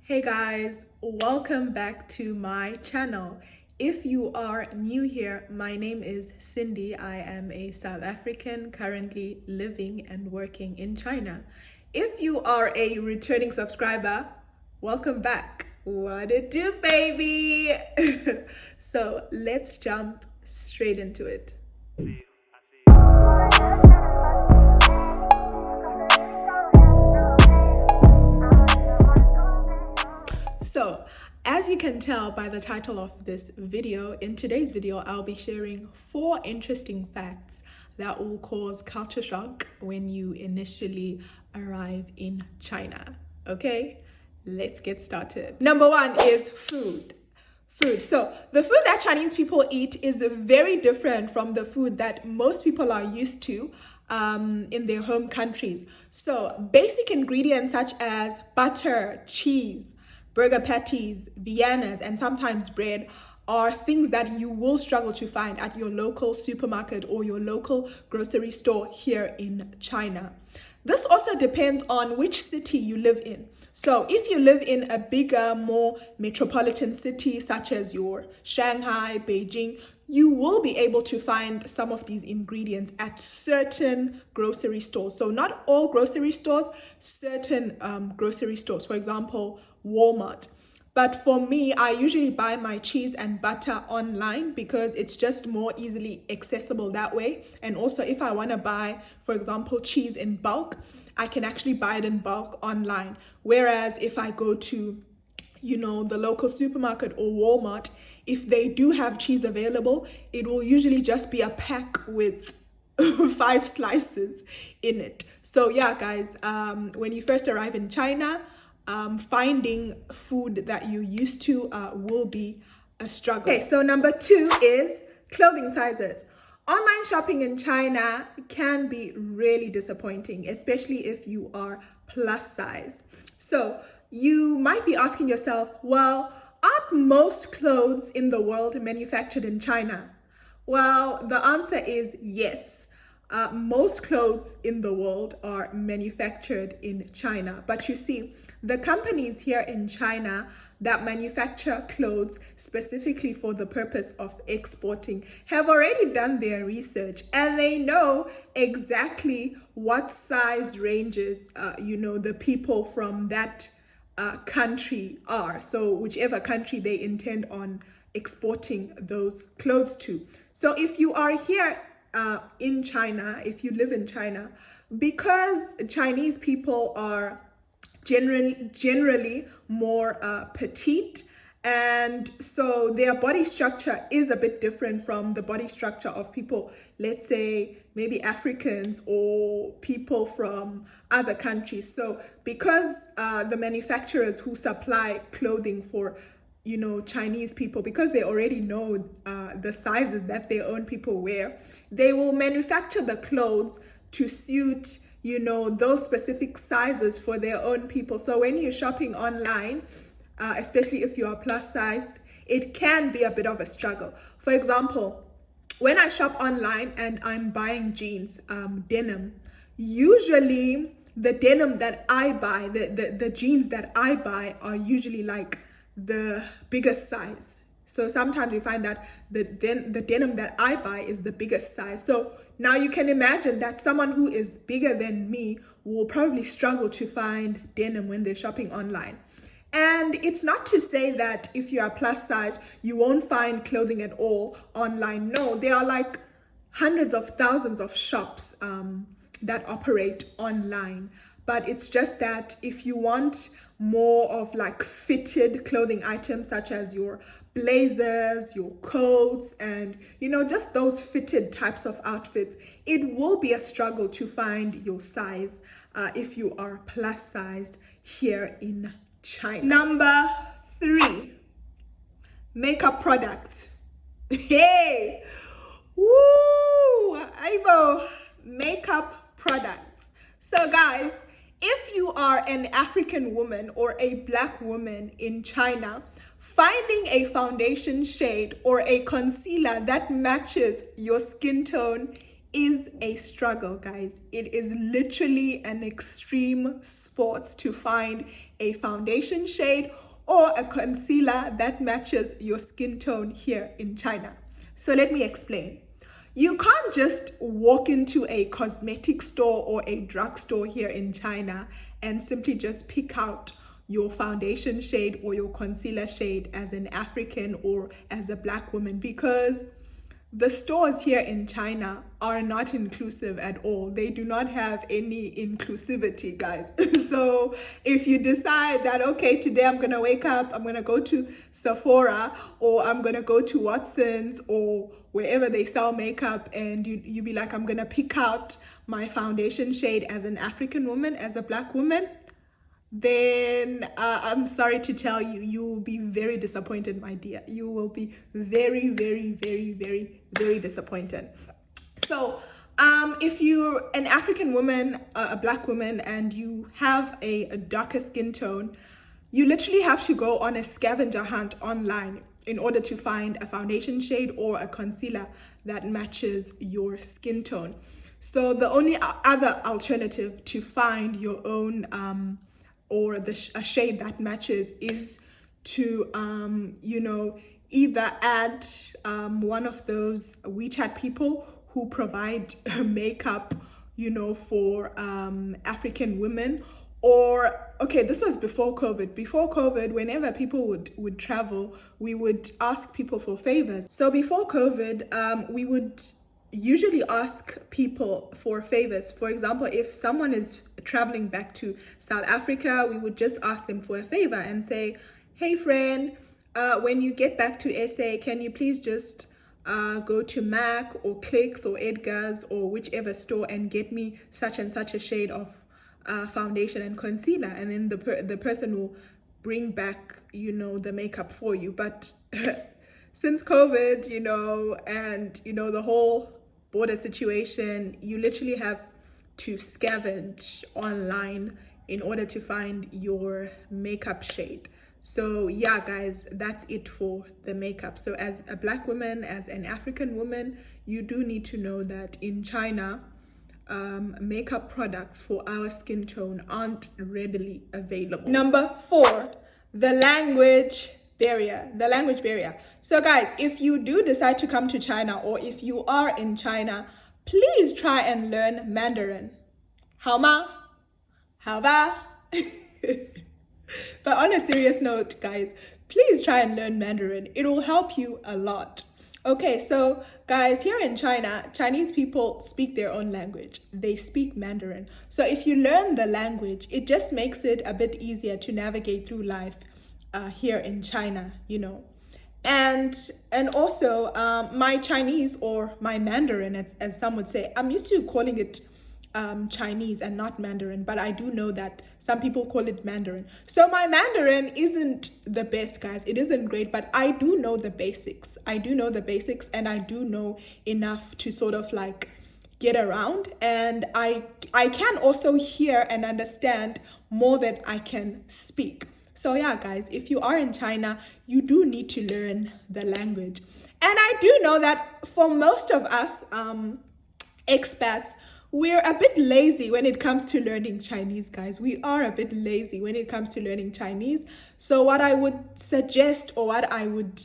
Hey guys, welcome back to my channel. If you are new here, my name is Cindy. I am a South African currently living and working in China. If you are a returning subscriber, welcome back. What it do, baby? So let's jump straight into it. So, as you can tell by the title of this video, in today's video, I'll be sharing 4 interesting facts that will cause culture shock when you initially arrive in China. Okay, let's get started. Number 1 is food. So the food that Chinese people eat is very different from the food that most people are used to in their home countries. So basic ingredients such as butter, cheese, burger patties, Viennas, and sometimes bread are things that you will struggle to find at your local supermarket or your local grocery store here in China. This also depends on which city you live in. So if you live in a bigger, more metropolitan city such as your Shanghai, Beijing, you will be able to find some of these ingredients at certain grocery stores. So not all grocery stores, certain grocery stores, for example, Walmart. But for me, I usually buy my cheese and butter online because it's just more easily accessible that way. And also if I want to buy, for example, cheese in bulk, I can actually buy it in bulk online. Whereas if I go to, the local supermarket or Walmart, if they do have cheese available, it will usually just be a pack with 5 slices in it. So yeah, guys, when you first arrive in China, finding food that you used to will be a struggle. Okay, so number 2 is clothing sizes. Online shopping in China can be really disappointing, especially if you are plus size. So you might be asking yourself, well, aren't most clothes in the world manufactured in China? Well, the answer is yes. Most clothes in the world are manufactured in China. But you see, the companies here in China that manufacture clothes specifically for the purpose of exporting have already done their research, and they know exactly what size ranges, the people from that country are. So whichever country they intend on exporting those clothes to. So if you are here in China, if you live in China, because Chinese people are generally more petite, and so their body structure is a bit different from the body structure of people, let's say maybe Africans or people from other countries. So because the manufacturers who supply clothing for Chinese people, because they already know the sizes that their own people wear, they will manufacture the clothes to suit those specific sizes for their own people. So when you're shopping online, especially if you are plus sized, it can be a bit of a struggle. For example, when I shop online and I'm buying jeans, denim, usually the denim that I buy, the jeans that I buy are usually like the biggest size. So sometimes you find that the denim that I buy is the biggest size. So now you can imagine that someone who is bigger than me will probably struggle to find denim when they're shopping online. And it's not to say that if you are plus size, you won't find clothing at all online. No, there are like hundreds of thousands of shops that operate online. But it's just that if you want more of like fitted clothing items such as your blazers, your coats, and just those fitted types of outfits, it will be a struggle to find your size if you are plus sized here in China. Number 3, makeup products. Hey, woo, Ivo, makeup products. So guys, if you are an African woman or a Black woman in China, finding a foundation shade or a concealer that matches your skin tone is a struggle, guys. It is literally an extreme sport to find a foundation shade or a concealer that matches your skin tone here in China. So let me explain. You can't just walk into a cosmetic store or a drugstore here in China and simply just pick out your foundation shade or your concealer shade as an African or as a Black woman, because the stores here in China are not inclusive at all. They do not have any inclusivity, guys. So if you decide that, okay, today I'm gonna wake up, I'm gonna go to Sephora, or I'm gonna go to Watson's or wherever they sell makeup, and you be like, I'm gonna pick out my foundation shade as an African woman, as a Black woman, then I'm sorry to tell you, you will be very disappointed, my dear. You will be very, very, very, very, very disappointed. So if you're an African woman, a Black woman, and you have a darker skin tone, you literally have to go on a scavenger hunt online in order to find a foundation shade or a concealer that matches your skin tone. So the only other alternative to find your own or a shade that matches is to either add one of those WeChat people who provide makeup for African women. Or, okay, this was before COVID. Whenever people would travel, we would ask people for favors. So before COVID, we would usually ask people for favors. For example, if someone is traveling back to South Africa, we would just ask them for a favor and say, hey friend, when you get back to SA, can you please just go to MAC or Clicks or Edgar's or whichever store and get me such and such a shade of foundation and concealer, and then the person will bring back the makeup for you. But since COVID, and the whole border situation, you literally have to scavenge online in order to find your makeup shade. So yeah, guys, that's it for the makeup. So as a Black woman, as an African woman, you do need to know that in China, makeup products for our skin tone aren't readily available. Number 4, the language barrier. So guys, if you do decide to come to China, or if you are in China, please try and learn Mandarin. Hao ma? Hao ba? But on a serious note, guys, please try and learn Mandarin. It will help you a lot. Okay, so guys, here in China, Chinese people speak their own language. They speak Mandarin. So if you learn the language, it just makes it a bit easier to navigate through life here in China, And also my Chinese, or my Mandarin, as some would say, I'm used to calling it Chinese and not Mandarin, but I do know that some people call it Mandarin. So my Mandarin isn't the best, guys. It isn't great, but I do know the basics. And I do know enough to sort of like get around, and I can also hear and understand more than I can speak. So yeah, guys, if you are in China, you do need to learn the language. And I do know that for most of us expats, we're a bit lazy when it comes to learning Chinese, guys. We are a bit lazy when it comes to learning Chinese. So what I would suggest, or what I would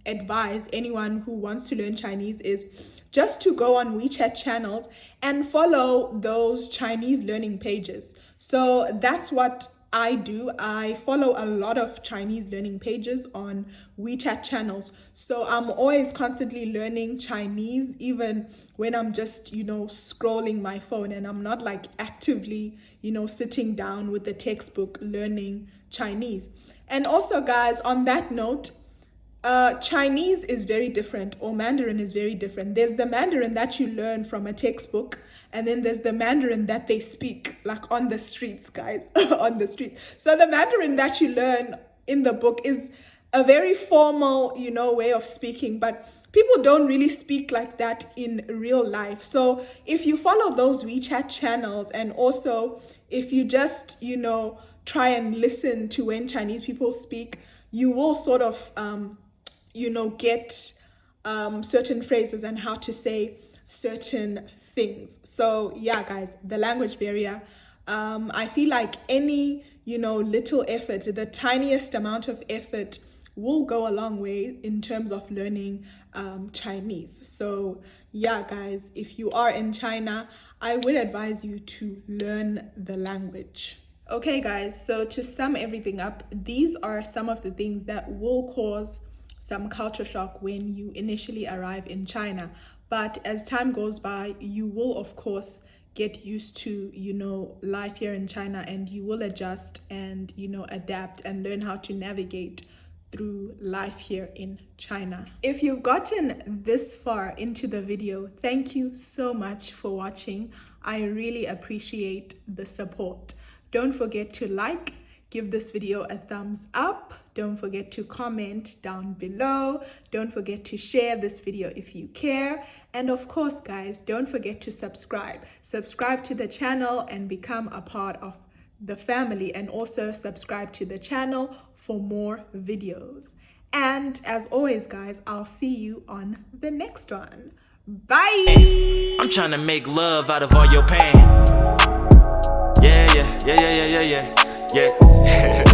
advise anyone who wants to learn Chinese, is just to go on WeChat channels and follow those Chinese learning pages. So that's what I do. I follow a lot of Chinese learning pages on WeChat channels. So I'm always constantly learning Chinese, even when I'm just, scrolling my phone, and I'm not like actively, sitting down with the textbook learning Chinese. And also, guys, on that note, Chinese is very different, or Mandarin is very different. There's the Mandarin that you learn from a textbook, and then there's the Mandarin that they speak like on the streets, guys, on the streets. So the Mandarin that you learn in the book is a very formal, way of speaking, but people don't really speak like that in real life. So if you follow those WeChat channels, and also if you just, try and listen to when Chinese people speak, you will sort of, get certain phrases and how to say certain things. So yeah, guys, the language barrier. I feel like any little effort, the tiniest amount of effort will go a long way in terms of learning Chinese. So yeah, guys, if you are in China, I would advise you to learn the language. Okay, guys, so to sum everything up, these are some of the things that will cause some culture shock when you initially arrive in China. But as time goes by, you will, of course, get used to, life here in China, and you will adjust and, adapt and learn how to navigate through life here in China. If you've gotten this far into the video, thank you so much for watching. I really appreciate the support. Don't forget to like, give this video a thumbs up. Don't forget to comment down below. Don't forget to share this video if you care. And of course, guys, don't forget to subscribe. Subscribe to the channel and become a part of the family, and also subscribe to the channel for more videos. And as always, guys, I'll see you on the next one. Bye. I'm trying to make love out of all your pain. Yeah.